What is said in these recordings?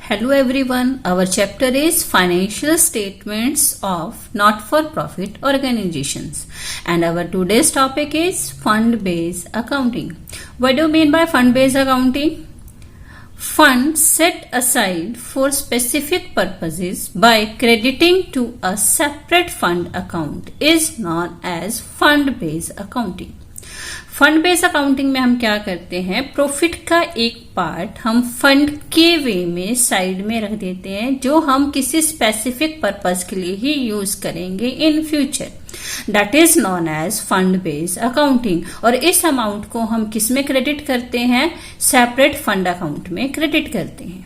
Hello everyone, our chapter is Financial Statements of Not-for-Profit Organizations and our today's topic is Fund-Based Accounting. What do you mean by Fund-Based Accounting? Funds set aside for specific purposes by crediting to a separate fund account is known as Fund-Based Accounting. Fund based accounting में हम क्या करते हैं, profit का एक part हम fund के वे में साइड में रख देते हैं जो हम किसी स्पेसिफिक पर्पस के लिए ही यूज करेंगे in future. That is known as fund based accounting. और इस अमाउंट को हम किस में क्रेडिट करते हैं, सेपरेट फंड अकाउंट में क्रेडिट करते हैं.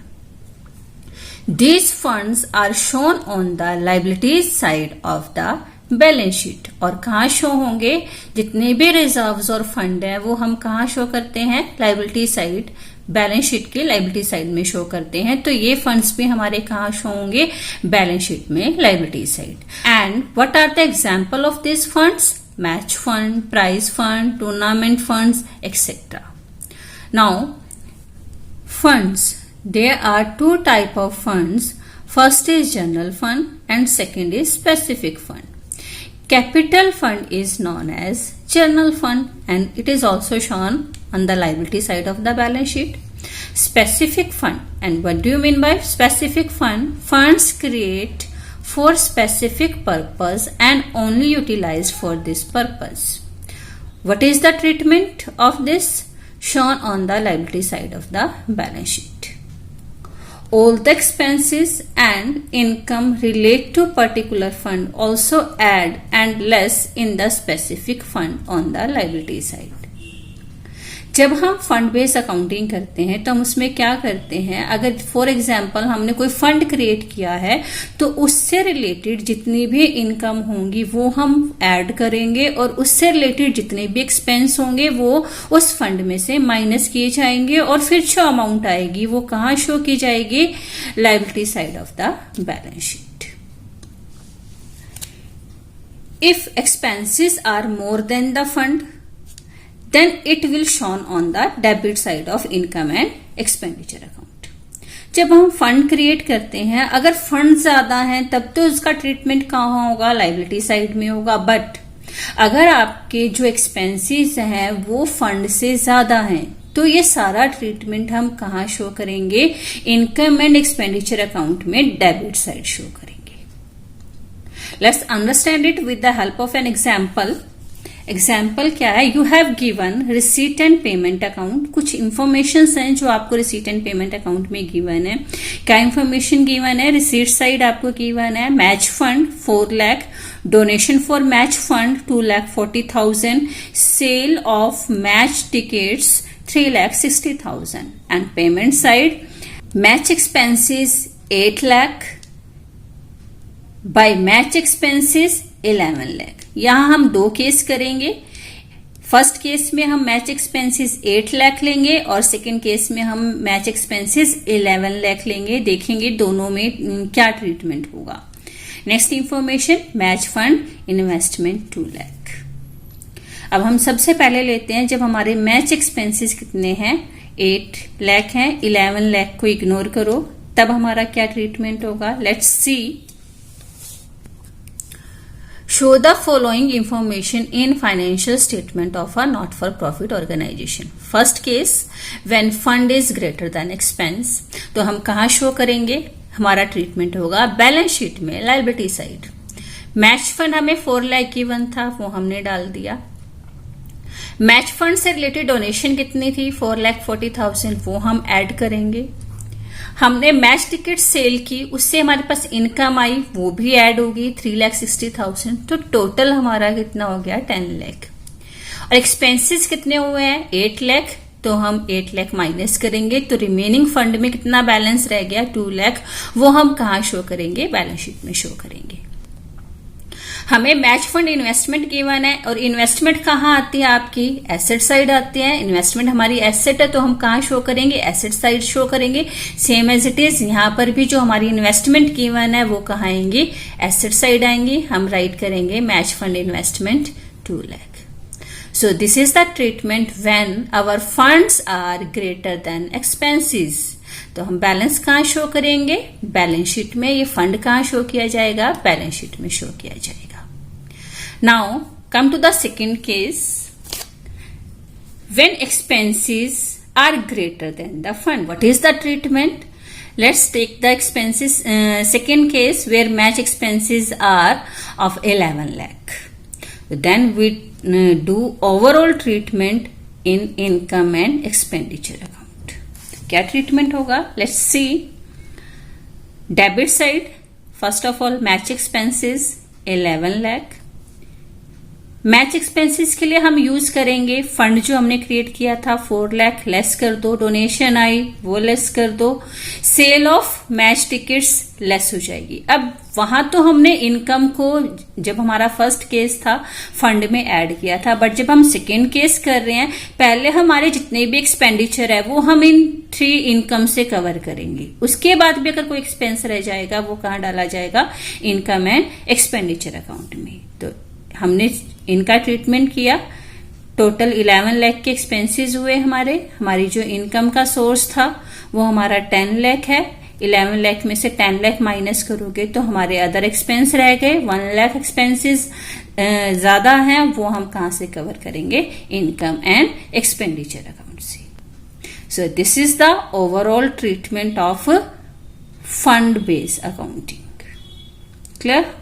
These funds are shown on the liabilities side of the balance sheet. और कहाँ शो होंगे, जितने भी रिजर्व्स और फंड है वो हम कहाँ शो करते हैं, लाइबिलिटी साइड, बैलेंस शीट के लाइबिलिटी साइड में शो करते हैं. तो ये फंड्स भी हमारे कहाँ शो होंगे, बैलेंस शीट में liability side. And what are the example of this funds, match fund, prize fund, tournament funds etcetera. Now funds, there are two type of funds. First is general fund and second is specific fund. Capital fund is known as general fund and it is also shown on the liability side of the balance sheet. Specific fund, and what do you mean by specific fund? Funds create for specific purpose and only utilized for this purpose. What is the treatment of this? Shown on the liability side of the balance sheet. All the expenses and income relate to particular fund also add and less in the specific fund on the liability side. जब हम fund based accounting करते हैं तो हम उसमें क्या करते हैं, अगर फॉर एग्जांपल हमने कोई फंड क्रिएट किया है तो उससे रिलेटेड जितनी भी इनकम होंगी वो हम ऐड करेंगे और उससे रिलेटेड जितने भी एक्सपेंस होंगे वो उस फंड में से माइनस किए जाएंगे और फिर जो अमाउंट आएगी वो कहाँ शो की जाएगी, liability side of the balance sheet. If expenses are more than the fund then it will shown on the debit side of income and expenditure account. जब हम फंड क्रिएट करते हैं, अगर फंड ज्यादा हैं तब तो उसका ट्रीटमेंट कहाँ होगा, लाइबिलिटी साइड में होगा. बट अगर आपके जो एक्सपेंसेस हैं वो फंड से ज्यादा हैं तो ये सारा ट्रीटमेंट हम कहाँ शो करेंगे, इनकम एंड एक्सपेंडिचर अकाउंट में डेबिट साइड शो करेंगे. Let's understand it with the help of an example. Example क्या है, you have given receipt and payment account. कुछ इंफॉर्मेशन हैं जो आपको रिसीट एंड पेमेंट अकाउंट में गिवन है. क्या इंफॉर्मेशन गिवन है, रिसीट साइड आपको गिवन है match fund 4 lakh, donation for match fund 2,40,000, sale of match tickets 3,60,000 and payment side match expenses 8 lakh, by match expenses 11 lakh. यहां हम दो केस करेंगे. फर्स्ट केस में हम मैच एक्सपेंसेस 8 लाख लेंगे और सेकंड केस में हम मैच एक्सपेंसेस 11 लाख लेंगे. देखेंगे दोनों में क्या ट्रीटमेंट होगा. Next information, match fund investment 2 lakh. अब हम सबसे पहले लेते हैं, जब हमारे मैच एक्सपेंसेस कितने हैं, 8 लाख हैं, 11 लाख को इग्नोर करो, तब हमारा क्या ट्रीटमेंट होगा. Let's see. Show the following information in financial statement of a not-for-profit organization. First case, when fund is greater than expense, तो हम कहाँ शो करेंगे, हमारा ट्रीटमेंट होगा बैलेंस शीट में लायबिलिटी साइड. मैच फंड हमें 4 लाख गिवन था, वो हमने डाल दिया. मैच फंड से रिलेटेड डोनेशन कितनी थी, 4,40,000, वो हम ऐड करेंगे. हमने मैच टिकट सेल की, उससे हमारे पास इनकम आई, वो भी ऐड होगी 3,60,000. तो टोटल हमारा कितना हो गया, 10 लाख. और एक्सपेंसेस कितने हुए हैं, 8 लाख. तो हम 8 लाख माइनस करेंगे तो रिमेनिंग फंड में कितना बैलेंस रह गया, 2 लाख. वो हम कहाँ शो करेंगे, बैलेंस शीट में शो करेंगे. हमें मैच फंड इन्वेस्टमेंट गिवन है और इन्वेस्टमेंट कहाँ आती है, आपकी एसेट साइड आती है. इन्वेस्टमेंट हमारी एसेट है तो हम कहाँ शो करेंगे, एसेट साइड शो करेंगे. सेम एज इट इज यहाँ पर भी जो हमारी इन्वेस्टमेंट गिवन है वो कहाँ आएंगी, एसेट साइड आएंगी. हम राइट करेंगे match fund investment 2 lakh. So this is the treatment when our funds are greater than expenses. तो हम बैलेंस कहाँ शो करेंगे? बैलेंस शीट में। ये फंड कहाँ शो किया जाएगा? बैलेंस शीट में शो किया जाएगा। Now come to the second case, when expenses are greater than the fund. What is the treatment? Let's take the expenses, second case where match expenses are of 11 lakh. Then we do overall treatment in income and expenditure account. क्या treatment होगा? Let's see. Debit side, first of all match expenses 11 lakh. Match expenses के लिए हम use करेंगे fund जो हमने create किया था 4 लाख, लेस कर दो। डोनेशन आई वो लेस कर दो। Sale of match tickets less हो जाएगी। अब वहां तो हमने इनकम को जब हमारा फर्स्ट केस था फंड में ऐड किया था, बट जब हम सेकेंड केस कर रहे हैं पहले हमारे जितने भी एक्सपेंडिचर है वो हम इन 3 इनकम से कवर करेंगे। उसके बाद भी अगर कोई एक्सपेंस रह जाएगा वो कहाँ डाला जाएगा? इनकम एंड एक्सपेंडिचर अकाउंट में। तो हमने इनका ट्रीटमेंट किया। टोटल 11 लाख के एक्सपेंसेस हुए हमारी जो इनकम का सोर्स था वो हमारा 10 लाख है। 11 लाख में से 10 लाख माइनस करोगे तो हमारे अदर एक्सपेंस रह गए। 1 लाख एक्सपेंसेस ज्यादा हैं, वो हम कहां से कवर करेंगे? इनकम एंड एक्सपेंडिचर अकाउंट से। सो this is the overall treatment of fund based accounting. Clear?